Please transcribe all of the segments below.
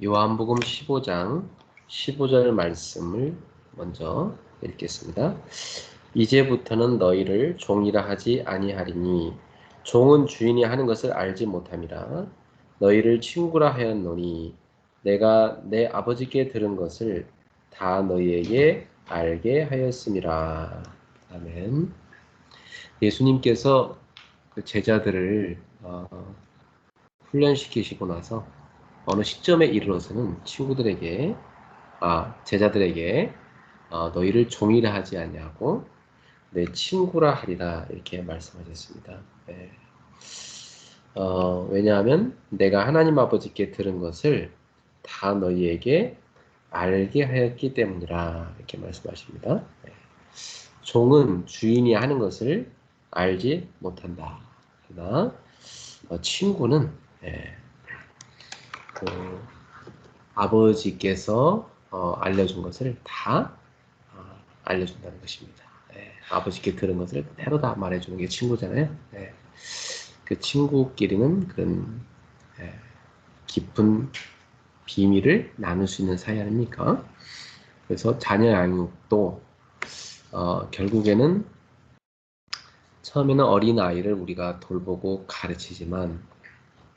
요한복음 15장 15절 말씀을 먼저 읽겠습니다. 이제부터는 너희를 종이라 하지 아니하리니 종은 주인이 하는 것을 알지 못함이라. 너희를 친구라 하였노니 내가 내 아버지께 들은 것을 다 너희에게 알게 하였음이라. 아멘. 예수님께서 그 제자들을 훈련시키시고 나서 어느 시점에 이르러서는 제자들에게 너희를 종이라 하지 아니하고 내 친구라 하리라 이렇게 말씀하셨습니다. 네. 왜냐하면 내가 하나님 아버지께 들은 것을 다 너희에게 알게 하였기 때문이라 이렇게 말씀하십니다. 네. 종은 주인이 하는 것을 알지 못한다. 그러나 친구는 그 아버지께서 알려준 것을 다 알려준다는 것입니다. 아버지께 들은 것을 그대로 다 말해주는 게 친구잖아요. 그 친구끼리는 그런 깊은 비밀을 나눌 수 있는 사이 아닙니까? 그래서 자녀 양육도 결국에는 처음에는 어린 아이를 우리가 돌보고 가르치지만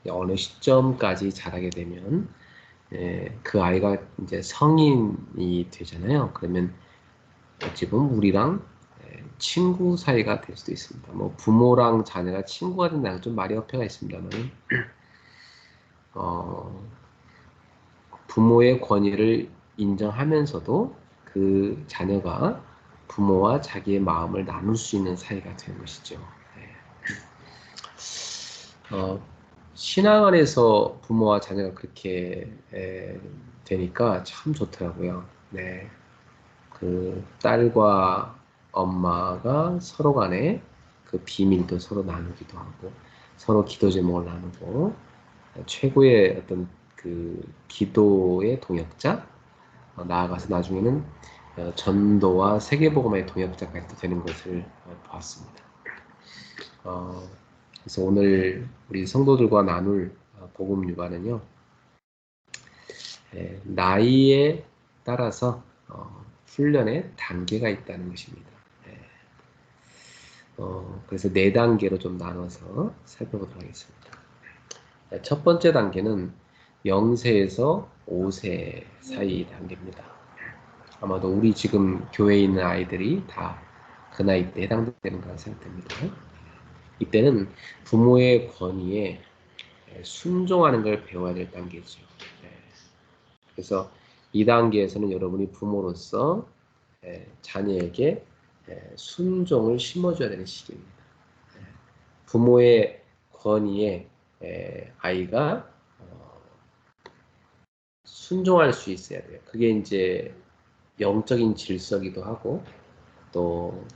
어느 시점까지 자라게 되면 그 아이가 이제 성인이 되잖아요. 그러면 어찌 보면 우리랑 친구 사이가 될 수도 있습니다. 뭐 부모랑 자녀가 친구가 된다는 좀 말이 어폐가 있습니다만, 부모의 권위를 인정하면서도 그 자녀가 부모와 자기의 마음을 나눌 수 있는 사이가 되는 것이죠. 신앙 안에서 부모와 자녀가 그렇게 되니까 참 좋더라고요. 네. 그 딸과 엄마가 서로 간에 그 비밀도 서로 나누기도 하고 서로 기도 제목을 나누고 최고의 어떤 그 기도의 동역자 나아가서 나중에는 전도와 세계복음의 동역자까지 되는 것을 보았습니다. 그래서 오늘 우리 성도들과 나눌 복음 유반은요, 나이에 따라서 훈련의 단계가 있다는 것입니다. 그래서 4단계로 좀 나눠서 살펴보도록 하겠습니다. 첫 번째 단계는 0세에서 5세 사이 단계입니다. 아마도 우리 지금 교회에 있는 아이들이 다 그 나이 때 해당되는 거라 생각됩니다. 이때는 부모의 권위에 순종하는 걸 배워야 될 단계죠. 그래서 이 단계에서는 여러분이 부모로서 자녀에게 순종을 심어줘야 되는 시기입니다. 부모의 권위에 아이가 순종할 수 있어야 돼요. 그게 이제 영적인 질서기도 하고 또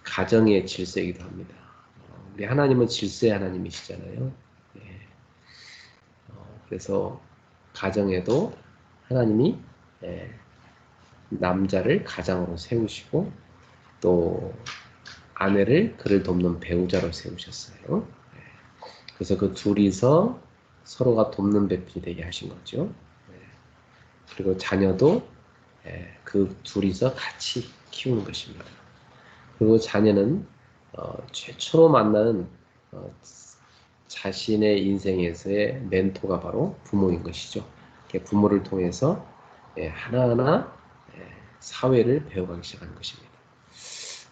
가정의 질서이기도 합니다. 우리 하나님은 질서의 하나님이시잖아요. 그래서 가정에도 하나님이 남자를 가장으로 세우시고 또 아내를 그를 돕는 배우자로 세우셨어요. 그래서 그 둘이서 서로가 돕는 배필이 되게 하신 거죠. 그리고 자녀도 그 둘이서 같이 키우는 것입니다. 그리고 자녀는 최초로 만나는 자신의 인생에서의 멘토가 바로 부모인 것이죠. 부모를 통해서 하나하나 사회를 배워가기 시작하는 것입니다.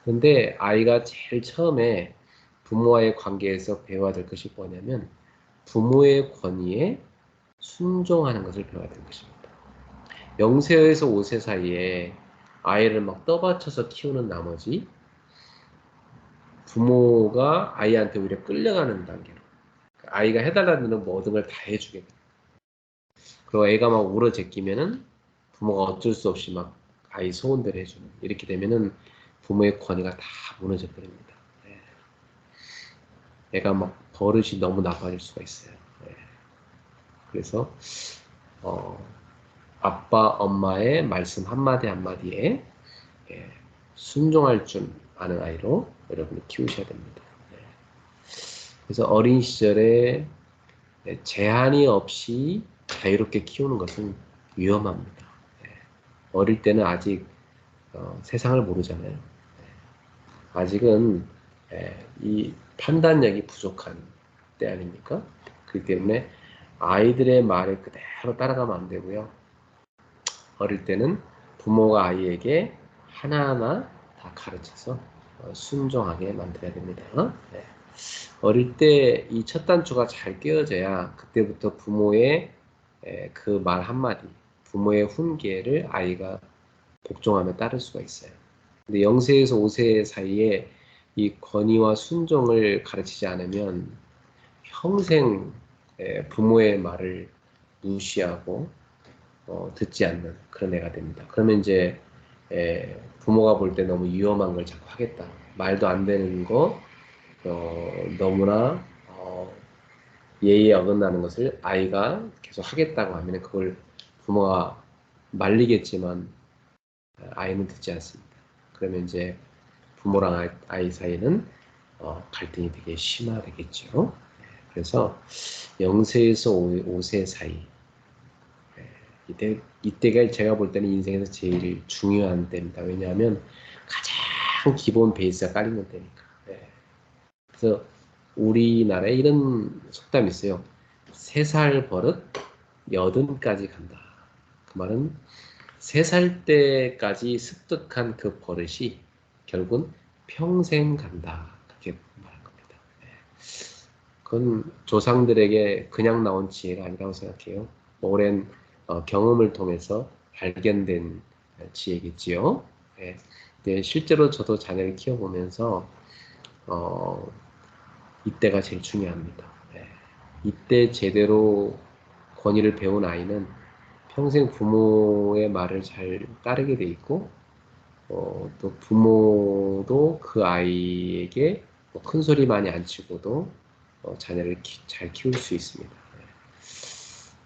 그런데 아이가 제일 처음에 부모와의 관계에서 배워야 될 것이 뭐냐면 부모의 권위에 순종하는 것을 배워야 될 것입니다. 0세에서 5세 사이에 아이를 막 떠받쳐서 키우는 나머지 부모가 아이한테 오히려 끌려가는 단계로 아이가 해달라는 모든 걸 다 해주게 돼요. 그리고 애가 막 울어 제끼면은 부모가 어쩔 수 없이 막 아이 소원대로 해주는 이렇게 되면은 부모의 권위가 다 무너져 버립니다. 애가 막 버릇이 너무 나빠질 수가 있어요. 그래서 아빠, 엄마의 말씀 한마디 한마디에 순종할 줄 아는 아이로 여러분이 키우셔야 됩니다. 그래서 어린 시절에 제한이 없이 자유롭게 키우는 것은 위험합니다. 예. 어릴 때는 아직 세상을 모르잖아요. 아직은 이 판단력이 부족한 때 아닙니까? 그렇기 때문에 아이들의 말에 그대로 따라가면 안 되고요. 어릴 때는 부모가 아이에게 하나하나 다 가르쳐서 순종하게 만들어야 됩니다. 네. 어릴 때 이 첫 단추가 잘 깨어져야 그때부터 부모의 그 말 한마디, 부모의 훈계를 아이가 복종하며 따를 수가 있어요. 근데 0세에서 5세 사이에 이 권위와 순종을 가르치지 않으면 평생 부모의 말을 무시하고 듣지 않는 그런 애가 됩니다. 그러면 이제 부모가 볼 때 너무 위험한 걸 자꾸 하겠다. 말도 안 되는 거 너무나 예의에 어긋나는 것을 아이가 계속 하겠다고 하면 그걸 부모가 말리겠지만 아이는 듣지 않습니다. 그러면 이제 부모랑 아이 사이는 갈등이 되게 심화되겠죠. 그래서 0세에서 5세 사이 이때가 제가 볼 때는 인생에서 제일 중요한 때입니다. 왜냐하면 가장 기본 베이스가 깔리는 때니까. 네. 그래서 우리나라에 이런 속담이 있어요. 3살 버릇 80까지 간다. 그 말은 3살 때까지 습득한 그 버릇이 결국은 평생 간다. 그렇게 말한 겁니다. 네. 그건 조상들에게 그냥 나온 지혜가 아니라고 생각해요. 오랜 경험을 통해서 발견된 지혜겠지요. 네. 네, 실제로 저도 자녀를 키워보면서 어, 이때가 제일 중요합니다. 네. 이때 제대로 권위를 배운 아이는 평생 부모의 말을 잘 따르게 돼 있고 또 부모도 그 아이에게 큰 소리 많이 안 치고도 자녀를 잘 키울 수 있습니다.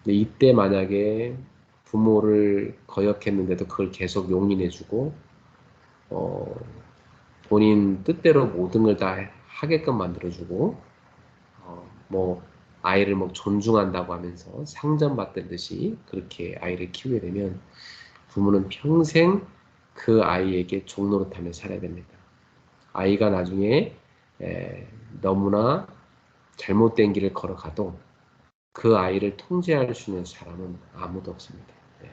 근데 이때 만약에 부모를 거역했는데도 그걸 계속 용인해주고 어, 본인 뜻대로 모든 걸 다 하게끔 만들어주고 뭐 아이를 뭐 존중한다고 하면서 상전받던 듯이 그렇게 아이를 키우게 되면 부모는 평생 그 아이에게 종노릇하며 살아야 됩니다. 아이가 나중에 너무나 잘못된 길을 걸어가도 그 아이를 통제할 수 있는 사람은 아무도 없습니다. 예.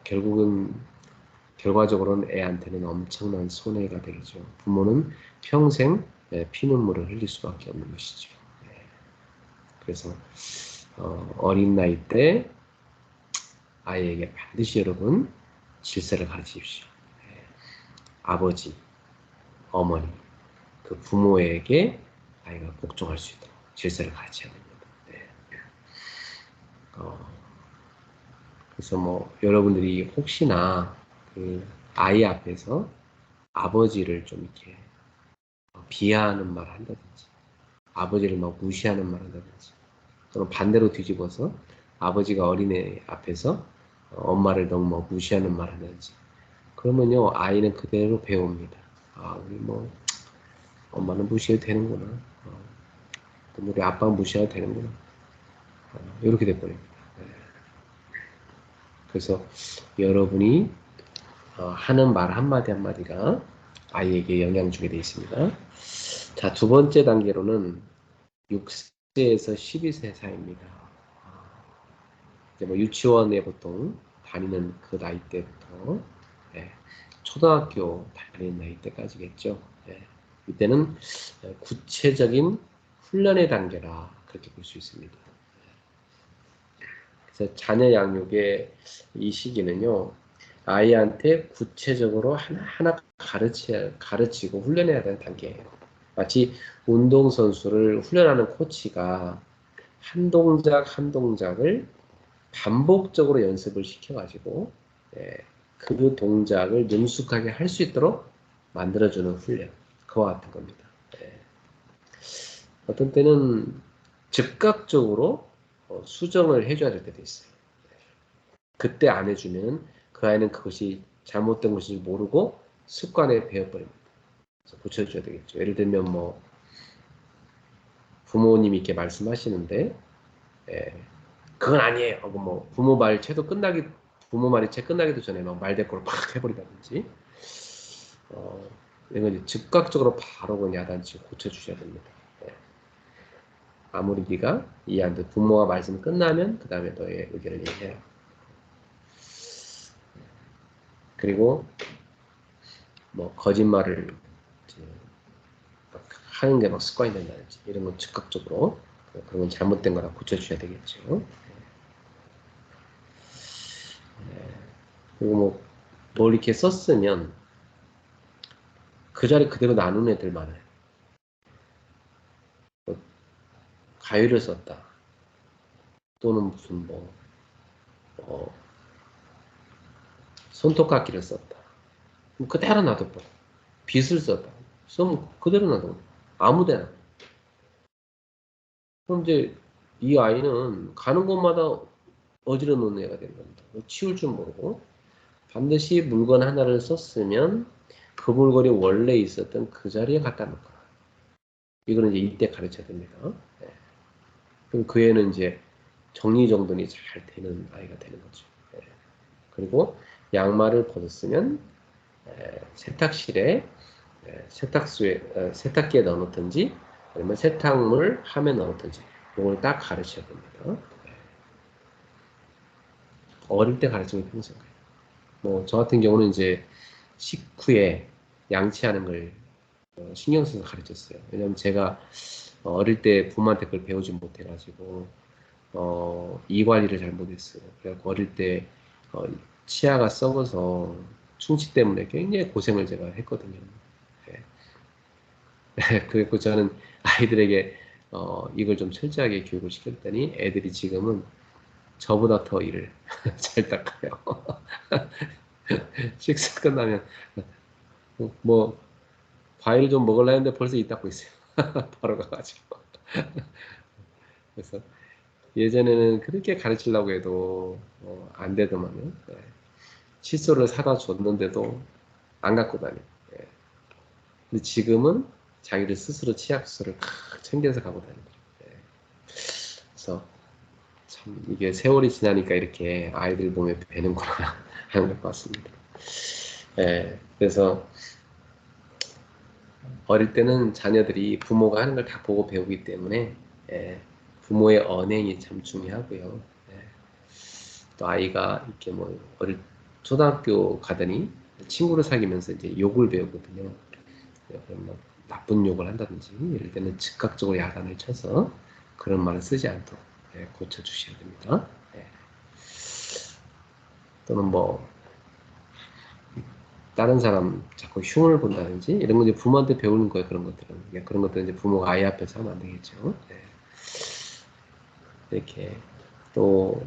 결국은 결과적으로는 애한테는 엄청난 손해가 되겠죠. 부모는 평생 피눈물을 흘릴 수밖에 없는 것이죠. 예. 그래서 어린 나이 때 아이에게 반드시 여러분 질서를 가르치십시오. 예. 아버지, 어머니, 그 부모에게 아이가 복종할 수 있도록 질서를 가르쳐야 됩니다. 네. 어, 그래서 뭐 여러분들이 혹시나 그 아이 앞에서 아버지를 좀 이렇게 비하하는 말 한다든지 아버지를 막 무시하는 말 한다든지 또는 반대로 뒤집어서 아버지가 어린애 앞에서 엄마를 너무 뭐 무시하는 말 한다든지 그러면요 아이는 그대로 배웁니다. 아 우리 뭐 엄마는 무시해도 되는구나. 또 우리 아빠 무시해도 되는구나. 이렇게 돼버립니다. 네. 그래서 여러분이 하는 말 한마디 한마디가 아이에게 영향 주게 되어 있습니다. 자, 두 번째 단계로는 6세에서 12세 사이입니다. 이제 뭐 유치원에 보통 다니는 그 나이 때부터 초등학교 다니는 나이 때까지겠죠. 이때는 구체적인 훈련의 단계라 그렇게 볼 수 있습니다. 그래서 자녀 양육의 이 시기는요, 아이한테 구체적으로 하나하나 가르치고 훈련해야 되는 단계예요. 마치 운동선수를 훈련하는 코치가 한 동작 한 동작을 반복적으로 연습을 시켜가지고 그 동작을 능숙하게 할 수 있도록 만들어주는 훈련. 그와 같은 겁니다. 어떤 때는 즉각적으로 수정을 해줘야 될 때도 있어요. 그때 안 해주면 그 아이는 그것이 잘못된 것인지 모르고 습관에 배워버립니다. 그래서 고쳐줘야 되겠죠. 예를 들면 뭐 부모님이 이렇게 말씀하시는데 그건 아니에요. 뭐 부모 부모 말이 채 끝나기도 전에 막 말대꾸를 팍 해버리다든지, 이건 이제 즉각적으로 바로 그냥 야단치 고쳐주셔야 됩니다. 예. 아무리 네가 이해 안 돼, 부모가 말씀 끝나면 그 다음에 너의 의견을 얘기해요. 그리고 뭐 거짓말을 이제 막 하는 게 막 습관이 된다든지 이런 건 즉각적으로 그런 건 잘못된 거라 고쳐주셔야 되겠죠. 그리고 뭘 이렇게 썼으면 그 자리 그대로 나눈 애들 많아요. 뭐 가위를 썼다. 또는 무슨 어, 손톱깎이를 썼다. 그럼 그대로 놔둬버려. 빗을 썼다. 쓰면 그대로 놔둬. 아무데나. 그럼 이제 이 아이는 가는 곳마다 어지러 놓는 애가 되는 겁니다. 치울 줄 모르고 반드시 물건 하나를 썼으면 그 물건이 원래 있었던 그 자리에 갖다 놓을 거야. 이거는 이제 이때 가르쳐야 됩니다. 네. 그럼 그 애는 이제 정리정돈이 잘 되는 아이가 되는 거죠. 네. 그리고 양말을 벗었으면 세탁실에 세탁기에 넣어놓든지 아니면 세탁물 함에 넣어놓든지 이걸 딱 가르쳐야 됩니다. 어릴 때 가르치는 게 평생 가요. 뭐 저 같은 경우는 이제 식후에 양치하는 걸 신경 써서 가르쳤어요. 왜냐면 제가 어릴 때 부모한테 그걸 배우지 못해가지고 이 관리를 잘 못했어요. 그래서 어릴 때 치아가 썩어서 충치 때문에 굉장히 고생을 제가 했거든요. 네. 그래서 저는 아이들에게 이걸 좀 철저하게 교육을 시켰더니 애들이 지금은 저보다 더 일을 잘 닦아요. 식사 끝나면 뭐 과일 좀 먹으려 했는데 벌써 이 닦고 있어요. 바로 가가지고. 그래서 예전에는 그렇게 가르치려고 해도 안 되더만요. 네. 칫솔을 사다 줬는데도 안 갖고 다녀. 네. 근데 지금은 자기를 스스로 치약수를 칵 챙겨서 가고 다니더라고요. 네. 그래서 참 이게 세월이 지나니까 이렇게 아이들 몸에 배는구나 하는 것 같습니다. 예, 그래서 어릴 때는 자녀들이 부모가 하는 걸 다 보고 배우기 때문에 예, 부모의 언행이 참 중요하고요. 예, 또 아이가 이렇게 뭐 초등학교 가더니 친구를 사귀면서 이제 욕을 배우거든요. 그럼 뭐 나쁜 욕을 한다든지 이럴 때는 즉각적으로 야단을 쳐서 그런 말을 쓰지 않도록 고쳐주셔야 됩니다. 예. 또는 뭐 다른 사람 자꾸 흉을 본다든지 이런 거 이제 부모한테 배우는 거예요. 그런 것들은 그러니까 그런 것들은 이제 부모가 아이 앞에서 하면 안 되겠죠. 네. 이렇게 또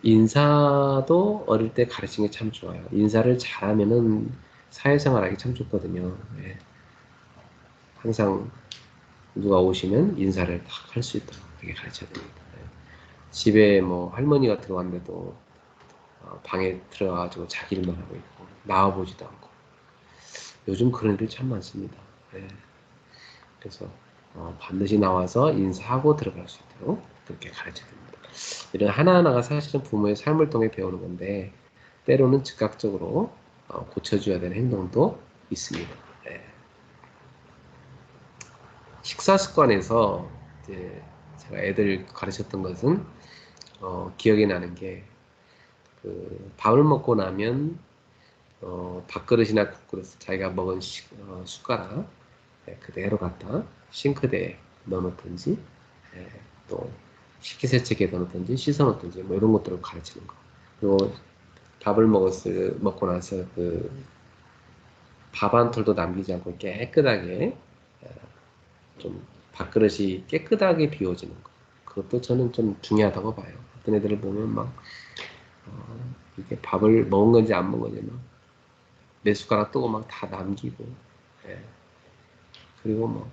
인사도 어릴 때 가르치는 게 참 좋아요. 인사를 잘하면은 사회생활하기 참 좋거든요. 네. 항상 누가 오시면 인사를 딱 할 수 있도록 그렇게 가르쳐야 됩니다. 네. 집에 뭐 할머니가 들어왔는데도 방에 들어가가지고 자기 일만 하고 있고 나와보지도 않고 요즘 그런 일이 참 많습니다. 네. 그래서 반드시 나와서 인사하고 들어갈 수 있도록 그렇게 가르쳐야 됩니다. 이런 하나하나가 사실은 부모의 삶을 통해 배우는 건데 때로는 즉각적으로 고쳐줘야 되는 행동도 있습니다. 네. 식사 습관에서 이제 제가 애들 가르쳤던 것은 기억이 나는 게 그 밥을 먹고 나면 밥그릇이나 국그릇 자기가 먹은 숟가락 그대로 갖다 싱크대에 넣어놓든지 또 식기세척기에 넣어놓든지 씻어놓든지 뭐 이런 것들을 가르치는 거. 그리고 밥을 먹고 나서 그 밥 한 톨도 남기지 않고 깨끗하게 좀 밥그릇이 깨끗하게 비워지는 거. 그것도 저는 좀 중요하다고 봐요. 어떤 애들을 보면 막 이렇게 밥을 먹은 건지 안 먹은 건지 막 내 숟가락 뜨고 막 다 남기고 예. 그리고 뭐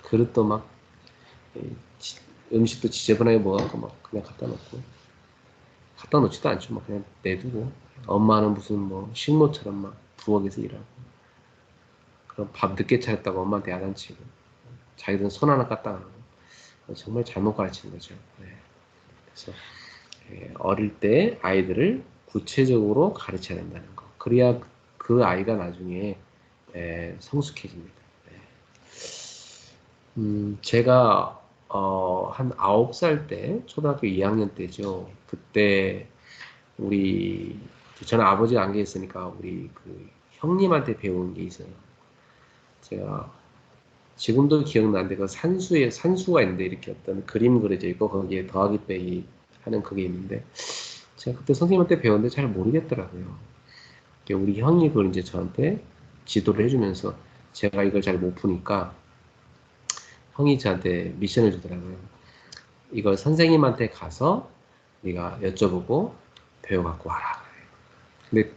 그릇도 막 음식도 지저분하게 먹어갖고 막 그냥 갖다 놓지도 않죠. 막 그냥 내두고 엄마는 무슨 뭐 식모처럼 막 부엌에서 일하고 그럼 밥 늦게 차렸다고 엄마한테 야단치고 자기들은 손 하나 까딱 안 하고 정말 잘못 가르치는 거죠. 네. 그래서 어릴 때 아이들을 구체적으로 가르쳐야 된다는 거. 그래야 그 아이가 나중에 성숙해집니다. 제가 한 9살 때, 초등학교 2학년 때죠. 그때 우리 저는 아버지가 안 계셨으니까 우리 그 형님한테 배운 게 있어요. 제가 지금도 기억나는데 그 산수가 있는데 이렇게 어떤 그림 그려져 있고 거기에 더하기 빼기 하는 그게 있는데 제가 그때 선생님한테 배웠는데 잘 모르겠더라고요. 우리 형이 그걸 이제 저한테 지도를 해주면서 제가 이걸 잘 못 푸니까 형이 저한테 미션을 주더라고요. 이걸 선생님한테 가서 네가 여쭤보고 배워갖고 와라. 근데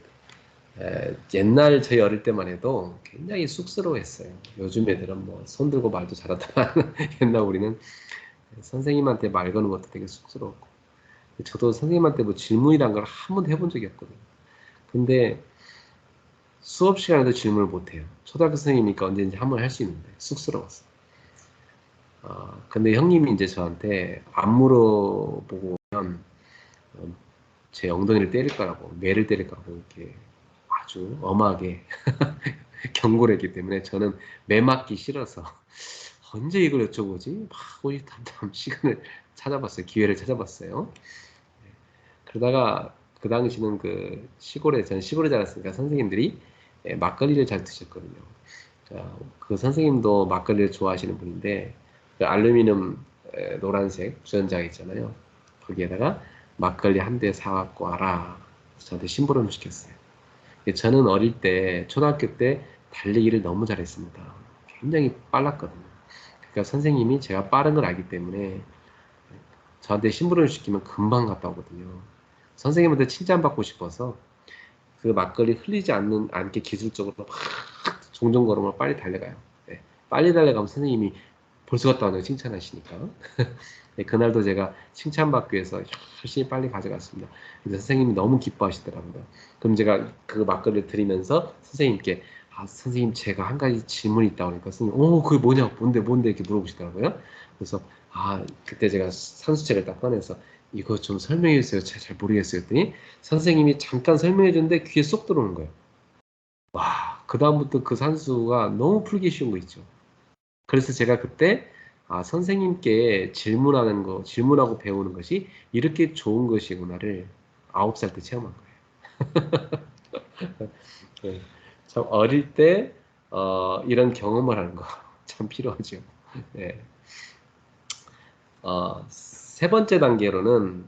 옛날 저희 어릴 때만 해도 굉장히 쑥스러워했어요. 요즘 애들은 뭐 손 들고 말도 잘하다가 옛날 우리는 선생님한테 말 거는 것도 되게 쑥스러웠고 저도 선생님한테 뭐 질문이란 걸 한 번도 해본 적이 없거든요. 근데 수업 시간에도 질문을 못 해요. 초등학교 선생님이니까 언제든지 한 번 할 수 있는데 쑥스러웠어. 근데 형님이 이제 저한테 안 물어보고 오면 제 엉덩이를 때릴 거라고, 뇌를 때릴 거라고 이렇게 아주 엄하게 경고를 했기 때문에 저는 매 맞기 싫어서 언제 이걸 여쭤보지? 막 호시탐탐 시간을 찾아봤어요. 기회를 찾아봤어요. 그러다가 그 당시는 그 시골에, 저는 시골에 자랐으니까 선생님들이 막걸리를 잘 드셨거든요. 그 선생님도 막걸리를 좋아하시는 분인데 그 알루미늄 노란색 주전자가 있잖아요. 거기에다가 막걸리 한 대 사갖고 와라. 저한테 심부름을 시켰어요. 저는 어릴 때 초등학교 때 달리기를 너무 잘했습니다. 굉장히 빨랐거든요. 그러니까 선생님이 제가 빠른 걸 알기 때문에 저한테 심부름을 시키면 금방 갔다 오거든요. 선생님한테 칭찬받고 싶어서 그 막걸리 흘리지 않게 기술적으로 막 종종 걸으면 빨리 달려가요. 네. 빨리 달려가면 선생님이 벌써 갔다 왔네요. 칭찬하시니까. 네, 그날도 제가 칭찬받기 위해서 열심히 빨리 가져갔습니다. 그래서 선생님이 너무 기뻐하시더라고요. 그럼 제가 그 막걸리를 드리면서 선생님께 선생님 제가 한 가지 질문이 있다고 하니까 선생님 그게 뭐냐 뭔데 이렇게 물어보시더라고요. 그래서 그때 제가 산수책을 딱 꺼내서 이거 좀 설명해 주세요. 잘 모르겠어요. 했더니 선생님이 잠깐 설명해 줬는데 귀에 쏙 들어오는 거예요. 와, 그다음부터 그 산수가 너무 풀기 쉬운 거 있죠. 그래서 제가 그때 선생님께 질문하고 배우는 것이 이렇게 좋은 것이구나를 9살 때 체험한 거예요. 네. 참 어릴 때 이런 경험을 하는 거 참 필요하죠. 네. 세 번째 단계로는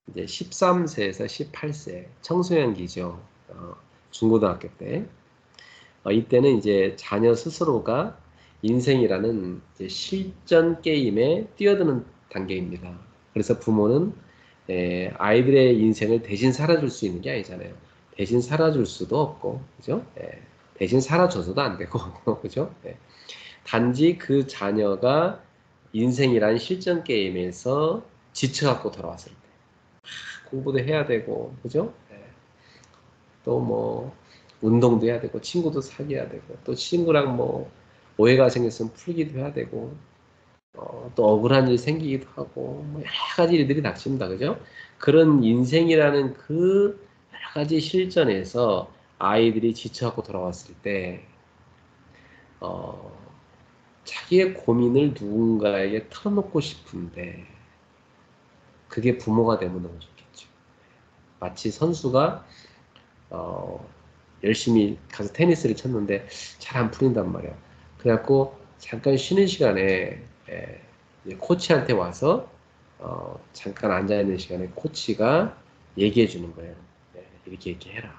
이제 13세에서 18세 청소년기죠. 중고등학교 때. 이때는 이제 자녀 스스로가 인생이라는 이제 실전 게임에 뛰어드는 단계입니다. 그래서 부모는 아이들의 인생을 대신 살아줄 수 있는 게 아니잖아요. 대신 살아줄 수도 없고, 그죠? 대신 살아줘서도 안 되고, 그죠? 단지 그 자녀가 인생이란 실전 게임에서 지쳐갖고 돌아왔을 때 공부도 해야 되고, 그죠? 또 뭐 운동도 해야 되고 친구도 사귀어야 되고 또 친구랑 뭐 오해가 생겼으면 풀기도 해야 되고 또 억울한 일 생기기도 하고 뭐 여러 가지 일들이 닥칩니다. 그죠? 그런 인생이라는 그 여러 가지 실전에서 아이들이 지쳐갖고 돌아왔을 때 어, 자기의 고민을 누군가에게 털어놓고 싶은데 그게 부모가 되면 너무 좋겠죠. 마치 선수가 어, 열심히 가서 테니스를 쳤는데 잘 안 풀린단 말이야. 그래갖고 잠깐 쉬는 시간에 이제 코치한테 와서 잠깐 앉아있는 시간에 코치가 얘기해 주는 거예요. 이렇게 해라.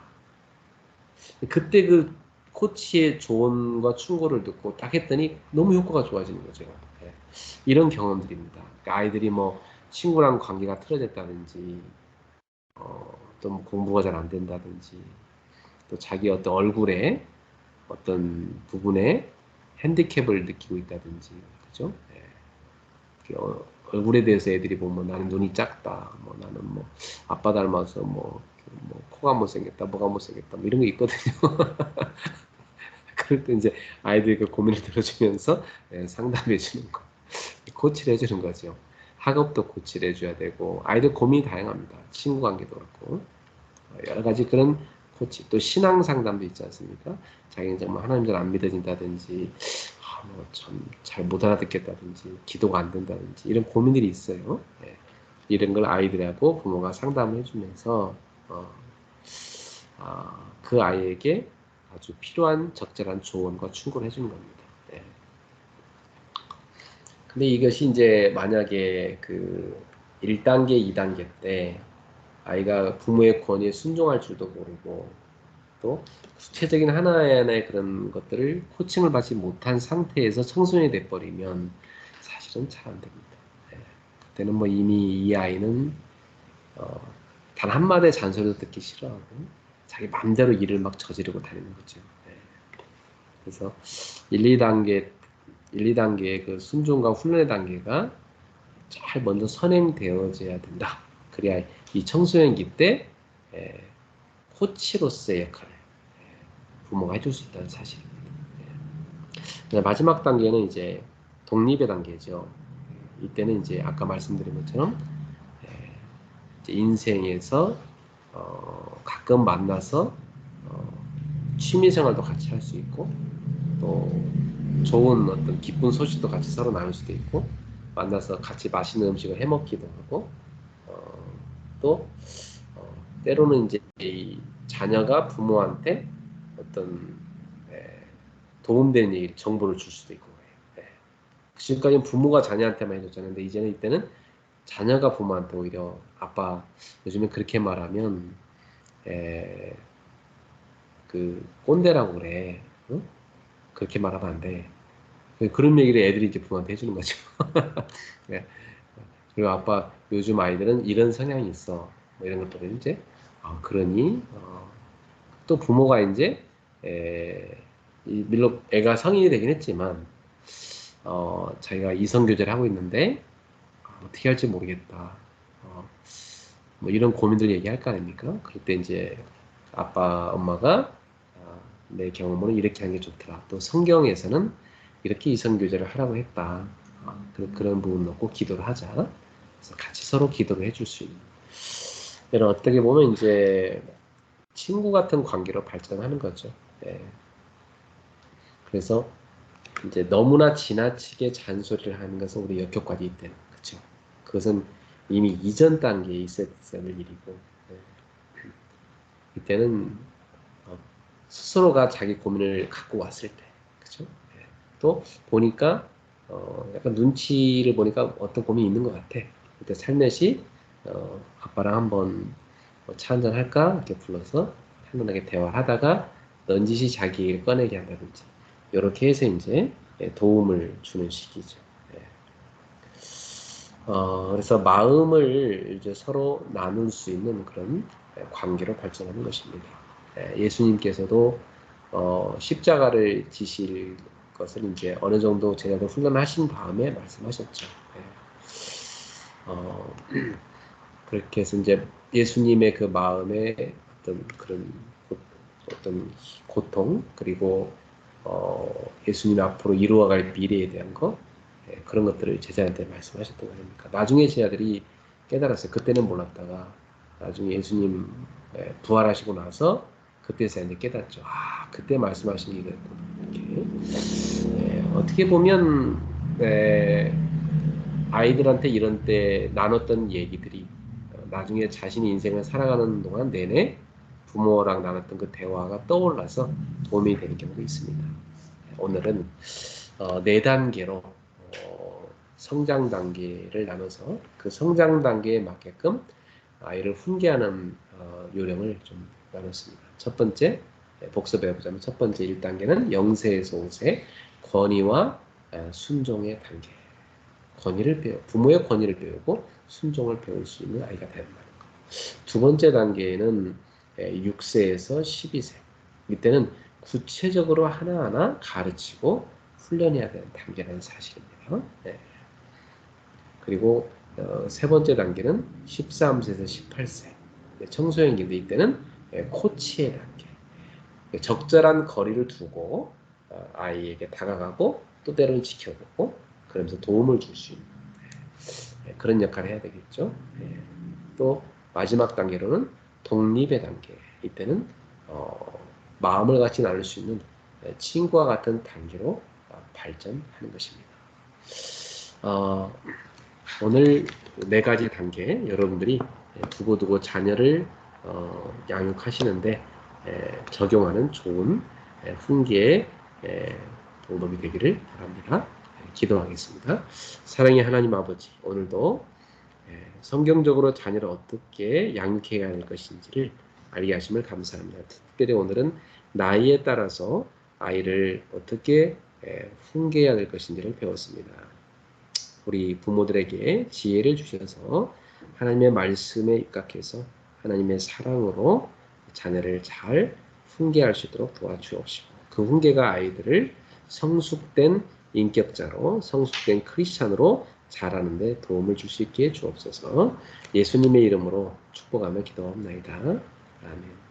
그때 그 코치의 조언과 충고를 듣고 딱 했더니 너무 효과가 좋아지는 거죠. 예. 이런 경험들입니다. 그러니까 아이들이 뭐 친구랑 관계가 틀어졌다든지 또뭐 공부가 잘 안 된다든지 또 자기 어떤 얼굴에 어떤 부분에 핸디캡을 느끼고 있다든지, 그죠? 얼굴에 대해서 애들이 보면 나는 눈이 작다, 뭐 나는 뭐 아빠 닮아서 뭐 코가 못생겼다, 뭐가 못생겼다, 뭐 이런 게 있거든요. 그럴 때 이제 아이들이 그 고민을 들어주면서 상담해 주는 거, 코치를 해주는 거죠. 학업도 코치를 해줘야 되고 아이들 고민이 다양합니다. 친구 관계도 그렇고 여러 가지 그런 코치 또 신앙 상담도 있지 않습니까? 자기는 정말 하나님 잘 안 믿어진다든지 뭐참 잘 못 알아듣겠다든지 기도가 안 된다든지 이런 고민들이 있어요. 예. 이런 걸 아이들하고 부모가 상담을 해주면서 그 아이에게 아주 필요한 적절한 조언과 충고를 해주는 겁니다. 네. 근데 이것이 이제 만약에 그 1단계, 2단계 때 아이가 부모의 권위에 순종할 줄도 모르고 또 구체적인 하나의 그런 것들을 코칭을 받지 못한 상태에서 청소년이 돼버리면 사실은 잘 안 됩니다. 네. 그때는 뭐 이미 이 아이는 단 한마디의 잔소리도 듣기 싫어하고 자기 마음대로 일을 막 저지르고 다니는 거죠. 네. 그래서 1, 2단계, 1, 2단계의 그 순종과 훈련의 단계가 잘 먼저 선행되어져야 된다. 그래야 이 청소년기 때 코치로서의 역할을 부모가 해줄 수 있다는 사실입니다. 마지막 단계는 이제 독립의 단계죠. 이때는 이제 아까 말씀드린 것처럼 이제 인생에서 가끔 만나서 취미 생활도 같이 할 수 있고 또 좋은 어떤 기쁜 소식도 같이 서로 나눌 수도 있고 만나서 같이 맛있는 음식을 해 먹기도 하고 또 때로는 이제 이 자녀가 부모한테 어떤 도움되는 얘기, 정보를 줄 수도 있고 그래요. 지금까지는 부모가 자녀한테만 해줬잖아요. 근데 이제는 이때는 자녀가 부모한테 오히려 아빠 요즘에 그렇게 말하면 그 꼰대라고 그래. 응? 그렇게 말하면 안 돼. 그런 얘기를 애들이 이제 부모한테 해주는 거죠. 네. 그리고 아빠 요즘 아이들은 이런 성향이 있어. 뭐 이런 것들을 이제 그러니 또 부모가 이제 물론 애가 성인이 되긴 했지만 자기가 이성 교제를 하고 있는데 어떻게 할지 모르겠다. 뭐 이런 고민들 얘기할 거 아닙니까? 그럴 때 이제 아빠, 엄마가 내 경험으로 이렇게 하는 게 좋더라. 또 성경에서는 이렇게 이성 교제를 하라고 했다. 그런 부분 놓고 기도를 하자. 그래서 같이 서로 기도를 해줄 수 있는. 이런 어떻게 보면 이제 친구 같은 관계로 발전하는 거죠. 네. 그래서 이제 너무나 지나치게 잔소리를 하는 것은 우리 역효과도 있대는 거죠. 그것은 이미 이전 단계에 있어야 될 일이고 네. 이때는 스스로가 자기 고민을 갖고 왔을 때, 그죠? 네. 또 보니까 약간 눈치를 보니까 어떤 고민이 있는 것 같아. 그때 살며시 아빠랑 한번 차 한잔 할까? 이렇게 불러서 편안하게 대화를 하다가 넌지시 자기 얘기를 꺼내게 한다든지 이렇게 해서 이제 도움을 주는 시기죠. 네. 그래서 마음을 이제 서로 나눌 수 있는 그런 관계로 발전하는 것입니다. 예수님께서도 십자가를 지실 것을 이제 어느 정도 제자들 훈련하신 다음에 말씀하셨죠. 어, 그렇게 해서 이제 예수님의 그 마음에 어떤 그런 어떤 고통 그리고 예수님 앞으로 이루어갈 미래에 대한 거 그런 것들을 제자한테 말씀하셨던 거 아닙니까? 나중에 제자들이 깨달았어요. 그때는 몰랐다가 나중에 예수님 부활하시고 나서 그때서 이제 깨닫죠. 그때 말씀하신 게 이랬구나. 이렇게 어떻게 보면 아이들한테 이런 때 나눴던 얘기들이 나중에 자신이 인생을 살아가는 동안 내내 부모랑 나눴던 그 대화가 떠올라서 도움이 되는 경우도 있습니다. 오늘은 네 단계로 성장 단계를 나눠서 그 성장 단계에 맞게끔 아이를 훈계하는 요령을 좀 나눴습니다. 첫 번째 복습해 보자면 첫 번째 1단계는 0세에서 5세 권위와 순종의 단계. 부모의 권위를 배우고 순종을 배울 수 있는 아이가 된다는 것. 두 번째 단계는 6세에서 12세. 이때는 구체적으로 하나하나 가르치고 훈련해야 되는 단계라는 사실입니다. 네. 그리고 세 번째 단계는 13세에서 18세. 청소년기인데 이때는 코치의 단계. 적절한 거리를 두고 아이에게 다가가고 또 때로는 지켜보고 그러면서 도움을 줄 수 있는. 그런 역할을 해야 되겠죠. 또 마지막 단계로는 독립의 단계. 이때는 마음을 같이 나눌 수 있는 친구와 같은 단계로 발전하는 것입니다. 오늘 네 가지 단계 여러분들이 두고두고 자녀를 양육하시는데 적용하는 좋은 훈계의 도움이 되기를 바랍니다. 기도하겠습니다. 사랑의 하나님 아버지, 오늘도 성경적으로 자녀를 어떻게 양육해야 할 것인지를 알게 하심을 감사합니다. 특별히 오늘은 나이에 따라서 아이를 어떻게 훈계해야 될 것인지를 배웠습니다. 우리 부모들에게 지혜를 주셔서 하나님의 말씀에 입각해서 하나님의 사랑으로 자녀를 잘 훈계할 수 있도록 도와주옵시고 그 훈계가 아이들을 성숙된 인격자로 성숙된 크리스찬으로 자라는 데 도움을 줄 수 있게 주옵소서. 예수님의 이름으로 축복하며 기도합나이다. 아멘.